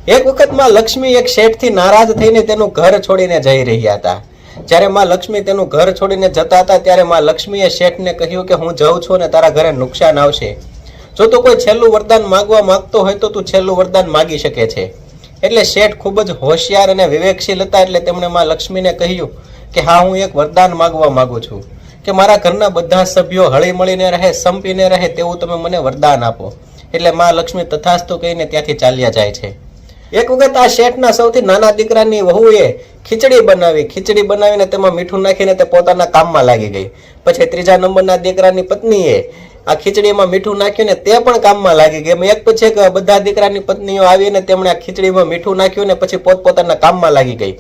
એક વખત માં લક્ષ્મી એક શેઠથી નારાજ થઈને તેનું ઘર છોડીને જઈ રહ્યા હતા। જ્યારે માં લક્ષ્મી તેનું ઘર છોડીને જતા હતા ત્યારે માં લક્ષ્મીએ શેઠને કહ્યું કે હું જાઉં છું અને તારા ઘરે નુકસાન આવશે। જો તું કોઈ છેલ્લું વરદાન માંગવા માંગતો હોય તો તું છેલ્લું વરદાન માંગી શકે છે। એટલે શેઠ ખૂબ જ હોશિયાર અને વિવેકશીલ હતા એટલે તેમણે માં લક્ષ્મીને કહ્યું કે હા, હું એક વરદાન માંગવા માંગુ છું કે મારા ઘરના બધા સભ્યો હળી મળીને રહે, સંપીને રહે તેવું તમે મને વરદાન આપો। એટલે માં લક્ષ્મી તથાસ્તુ કહીને ત્યાંથી ચાલ્યા જાય છે। એક વખત આ શેઠના સૌથી નાના દીકરાની વહુએ ખીચડી બનાવીને તેમાં મીઠું નાખીને તે પોતાના કામમાં લાગી ગઈ। પછી ત્રીજા નંબરના દીકરાની પત્નીએ આ ખીચડીમાં મીઠું નાખ્યું ને તે પણ કામમાં લાગી ગઈ। એક પછી એક બધા દીકરાની પત્નીઓ આવીને તેમણે આ ખીચડીમાં મીઠું નાખ્યું ને પછી પોતપોતાના કામમાં લાગી ગઈ।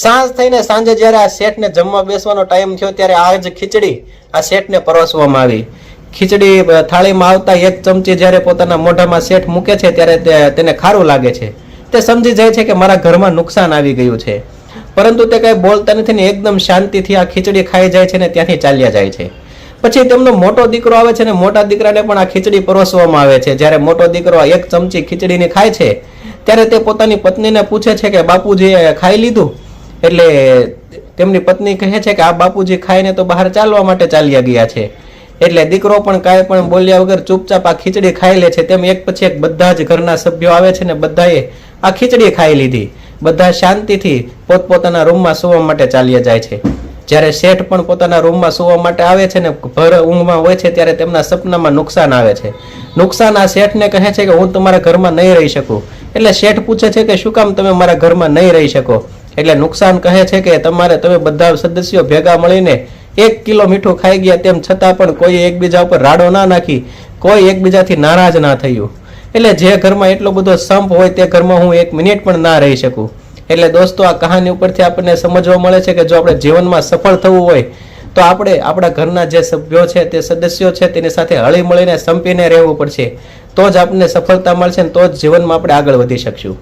સાંજ થઈને સાંજે જ્યારે આ શેઠને જમવા બેસવાનો ટાઈમ થયો ત્યારે આ જ ખીચડી આ શેઠને પરોસવામાં આવી। ખીચડી થાળીમાં આવતા એક ચમચી જ્યારે પોતાના મોઢામાં શેઠ મૂકે છે ત્યારે તેને ખારું લાગે છે। તે સમજી જાય છે કે મારા ઘરમાં નુકસાન આવી ગયું છે, પરંતુ તે કઈ બોલતા નથી ને એકદમ શાંતિથી આ ખીચડી ખાઈ જાય છે ને ત્યાંથી ચાલ્યા જાય છે। પછી તેમનો મોટો દીકરો આવે છે ને મોટા દીકરાને પણ આ ખીચડી પરોસવામાં આવે છે। જ્યારે મોટો દીકરો એક ચમચી ખીચડીની ખાય છે ત્યારે તે પોતાની પત્નીને પૂછે છે કે બાપુજીએ ખાઈ લીધું? એટલે તેમની પત્ની કહે છે કે આ બાપુજી ખાઈને તો બહાર ચાલવા માટે ચાલ્યા ગયા છે। એટલે દીકરો પણ કાંઈ પણ બોલ્યા વગર ચૂપચાપ આ ખીચડી ખાઈ લે છે। તેમ એક પછી એક બધા જ ઘરના સભ્યો આવે છે ને બધાએ આ ખીચડી ખાઈ લીધી। બધા શાંતિથી પોતપોતાના રૂમમાં સુવા માટે ચાલ્યા જાય છે। જ્યારે શેઠ પણ પોતાના રૂમમાં સુવા માટે આવે છે ને ભર ઊંઘમાં હોય છે ત્યારે તેમના સપનામાં નુકસાન આવે છે। નુકસાન આ શેઠને કહે છે કે હું તમારા ઘરમાં નહીં રહી શકું। એટલે શેઠ પૂછે છે કે શું કામ તમે મારા ઘરમાં નહીં રહી શકો? એટલે નુકસાન કહે છે કે તમે બધા સદસ્યો ભેગા મળીને 1 કિલો મીઠું ખાઈ ગયા, તેમ છતાં પણ કોઈ એકબીજા ઉપર રાડો ના નાખી, કોઈ એકબીજાથી નારાજ ના થયું। એટલે જે ઘરમાં એટલો બધો સંપ હોય તે ઘરમાં હું 1 મિનિટ પણ ના રહી શકું। એટલે દોસ્તો, આ કહાની ઉપરથી આપણને સમજવા મળે છે કે જો આપણે જીવનમાં સફળ થવું હોય તો આપણે આપણા ઘરના જે સભ્યો છે, તે સદસ્યો છે, તેની સાથે હળી મળીને સંપીને રહેવું પડશે। તો જ આપણને સફળતા મળશે ને તો જ જીવનમાં આપણે આગળ વધી શકશું।